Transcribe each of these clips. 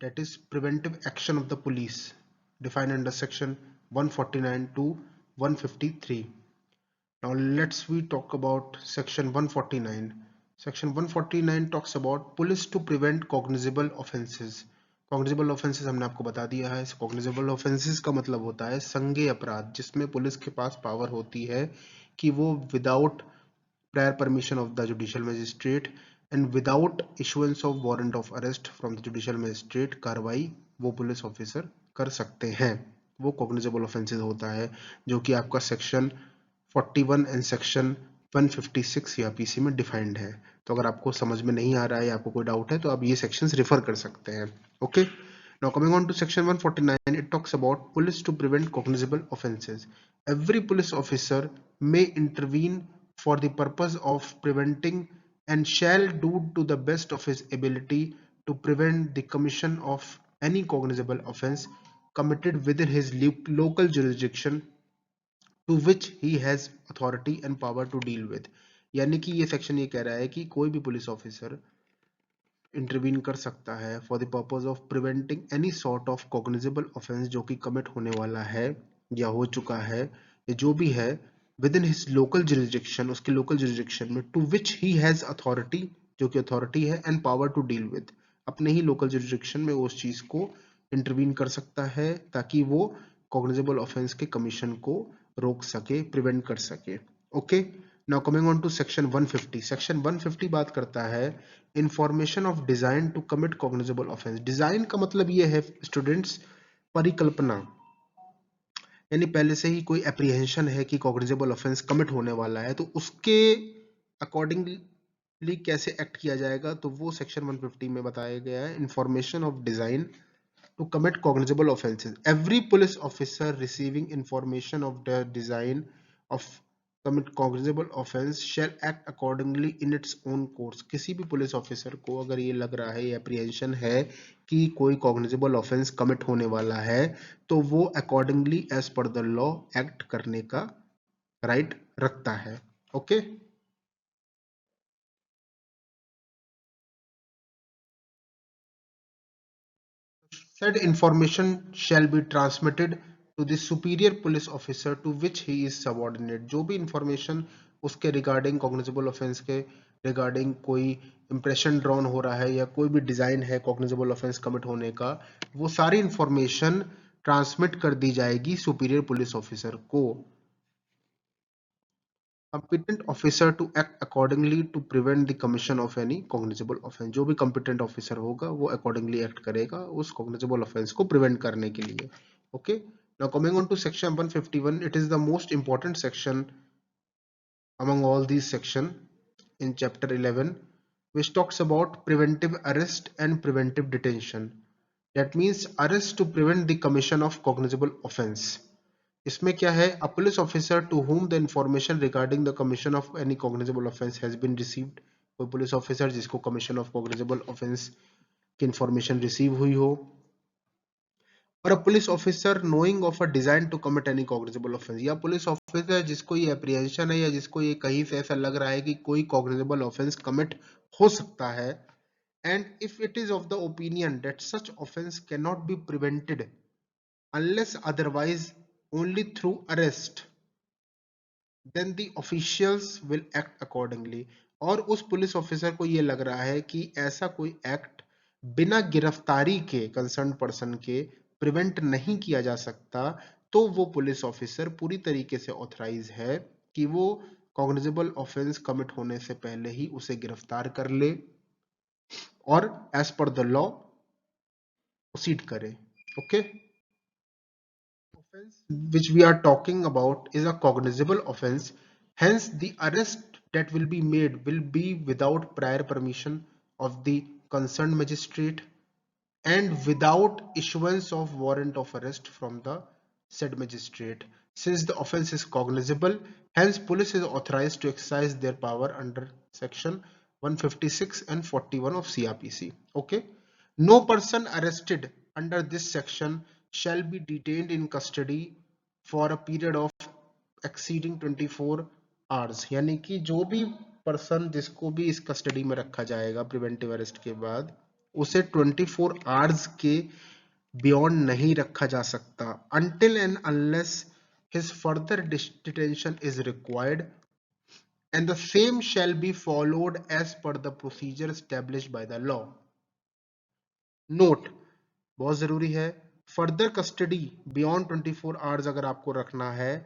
that is preventive action of the police, defined under section 149 to 153. Now we talk about section 149. Section 149 talks about police to prevent cognizable offenses. Cognizable offences हमने आपको बता दिया है. Cognizable offences का मतलब होता है संज्ञेय अपराध, जिसमें पुलिस के पास पावर होती है कि वो without prior permission of the judicial magistrate and without issuance of warrant of arrest from the judicial magistrate कार्रवाई वो पुलिस ऑफिसर कर सकते हैं. वो कॉग्निजेबल ऑफेंसेस होता है, जो कि आपका सेक्शन 41 एंड सेक्शन 156 सीआरपीसी में डिफाइंड है. तो अगर आपको समझ में नहीं आ रहा है या आपको कोई डाउट है तो आप ये सेक्शंस रेफर कर सकते हैं. Okay, now coming on to section 149, it talks about police to prevent cognizable offenses. Every police officer may intervene for the purpose of preventing and shall do to the best of his ability to prevent the commission of any cognizable offense committed within his local jurisdiction to which he has authority and power to deal with. यानी कि ये section ये कह रहा है कि कोई भी पुलिस ऑफिसर इंटरवीन कर सकता है for the purpose of preventing any sort of cognizable offence जो कि कमिट होने वाला है या हो चुका है या जो भी है within his local jurisdiction, उसके लोकल जुरिस्डिक्शन में, to which he has authority, जो कि अथॉरिटी है, and power to deal with, अपने ही लोकल जुरिस्डिक्शन में उस चीज को इंटरवीन कर सकता है ताकि वो कॉग्निजेबल ऑफेंस के कमीशन को रोक सके, प्रिवेंट कर सके. Okay, now coming on to section 150. Section 150 बात करता है information of design to commit cognizable offence. Design का मतलब ये है स्टूडेंट्स, परिकल्पना, यानी पहले से ही कोई एप्रीहेंशन है कि कॉग्निजेबल ऑफेंस कमिट होने वाला है, तो उसके अकॉर्डिंगली कैसे एक्ट किया जाएगा, तो वो सेक्शन 150 में बताया गया है. Information of design to commit cognizable offenses. Every police officer receiving information of the design of commit cognizable offense shall act accordingly in its own course. किसी भी पुलिस ऑफिसर को अगर ये लग रहा है, एप्रीहेंशन है कि कोई कॉग्निजेबल ऑफेंस कमिट होने वाला है, तो वो accordingly as per the law act करने का राइट रखता है. Okay, said information shall be transmitted to the superior police officer to which he is subordinate. जो भी इंफॉर्मेशन उसके रिगार्डिंग कॉग्निजेबल ऑफेंस के रिगार्डिंग कोई इंप्रेशन ड्रॉन हो रहा है या कोई भी डिजाइन है कॉग्निजेबल ऑफेंस कमिट होने का, वो सारी इंफॉर्मेशन ट्रांसमिट कर दी जाएगी सुपीरियर पुलिस ऑफिसर को. competent officer to act accordingly to prevent the commission of any cognizable offense. जो भी competent officer होगा वो accordingly act करेगा उस cognizable offense को prevent करने के लिए. Okay, now coming on to section 151, it is the most important section among all these section in chapter 11, which talks about preventive arrest and preventive detention. That means arrest to prevent the commission of cognizable offense. इसमें क्या है, a police officer to whom the information regarding the commission of any cognizable offense has been received. कोई police officer जिसको commission of cognizable offence की information receive हुई हो. और a police officer knowing of a design to commit any cognizable offense, या police officer जिसको ये apprehension है या जिसको ये कहीं से ऐसा लग रहा है कि कोई कॉग्निजेबल ऑफेंस कमिट हो सकता है, and if it is of the opinion that such offense cannot be prevented unless otherwise only through arrest, then the officials will act accordingly. और उस पुलिस ऑफिसर को ये लग रहा है कि ऐसा कोई एक्ट बिना गिरफ्तारी के कंसर्न पर्सन के प्रिवेंट नहीं किया जा सकता, तो वो पुलिस ऑफिसर पूरी तरीके से ऑथराइज है कि वो कॉग्निजेबल ऑफेंस कमिट होने से पहले ही उसे गिरफ्तार कर ले और as per the law proceed करे. Okay, offense which we are talking about is a cognizable offense, hence the arrest that will be made will be without prior permission of the concerned magistrate and without issuance of warrant of arrest from the said magistrate. Since the offense is cognizable, hence police is authorized to exercise their power under section 156 and 41 of CRPC. Okay, no person arrested under this section shall be detained in custody for a period of exceeding 24 hours. यानी कि जो भी person जिसको भी इस custody में रखा जाएगा प्रिवेंटिव अरेस्ट के बाद, उसे 24 आवर्स के बियॉन्ड नहीं रखा जा सकता until and unless his further detention is required and the same shall be followed as per the procedure established by the law. Note, बहुत जरूरी है, further custody beyond 24 hours अगर आपको रखना है,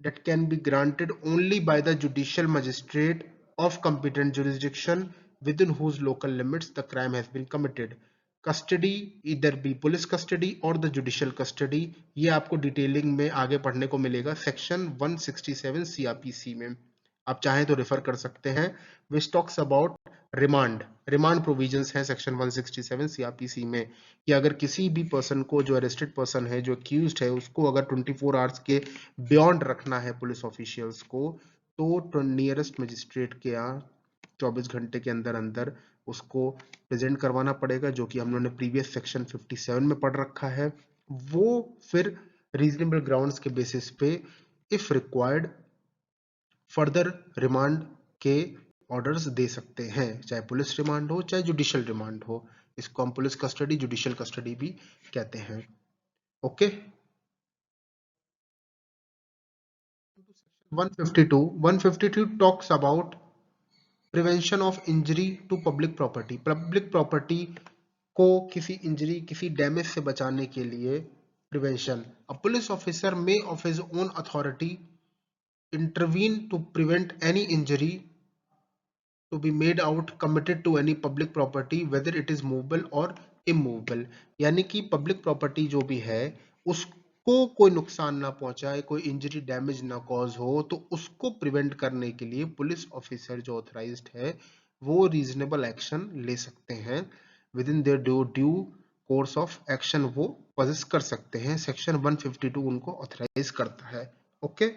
that can be granted only by the judicial magistrate of competent jurisdiction within whose local limits the crime has been committed. Custody इधर भी police custody और द जुडिशियल कस्टडी, ये आपको detailing में आगे पढ़ने को मिलेगा सेक्शन 167 सीआरपीसी में, आप चाहें तो रेफर कर सकते हैं. Which talks about remand provisions हैं सेक्शन 167 सीआरपीसी में, कि अगर किसी भी पर्सन को, जो अरेस्टेड पर्सन है, जो अक्यूज्ड है, उसको अगर 24 आवर्स के बियॉन्ड रखना है पुलिस ऑफिशियल्स को, तो नियरेस्ट मजिस्ट्रेट के यहाँ 24 घंटे के अंदर अंदर उसको प्रेजेंट करवाना पड़ेगा, जो कि हम लोगों ने प्रीवियस सेक्शन 57 में पढ़ रखा है. वो फिर रीजनेबल ग्राउंड्स के बेसिस पे इफ रिक्वायर्ड फर्दर रिमांड के ऑर्डर्स दे सकते हैं, चाहे पुलिस रिमांड हो चाहे जुडिशियल रिमांड हो. इसको हम पुलिस कस्टडी, जुडिशियल कस्टडी भी कहते हैं. Okay. 152 talks about prevention of injury to public property. Public property को किसी इंजरी, किसी डैमेज से बचाने के लिए prevention. A police officer may of his own authority intervene to prevent any injury to be made out committed to any public property whether it is movable or immovable. यानी कि public property जो भी है उसको कोई नुकसान ना पहुंचाए, कोई इंजरी डैमेज ना कॉज हो, तो उसको प्रिवेंट करने के लिए पुलिस ऑफिसर जो ऑथराइज्ड है वो रीजनेबल एक्शन ले सकते हैं. With in their due course of action वो पॉजेस कर सकते हैं. सेक्शन 152 उनको ऑथराइज करता है. ओके.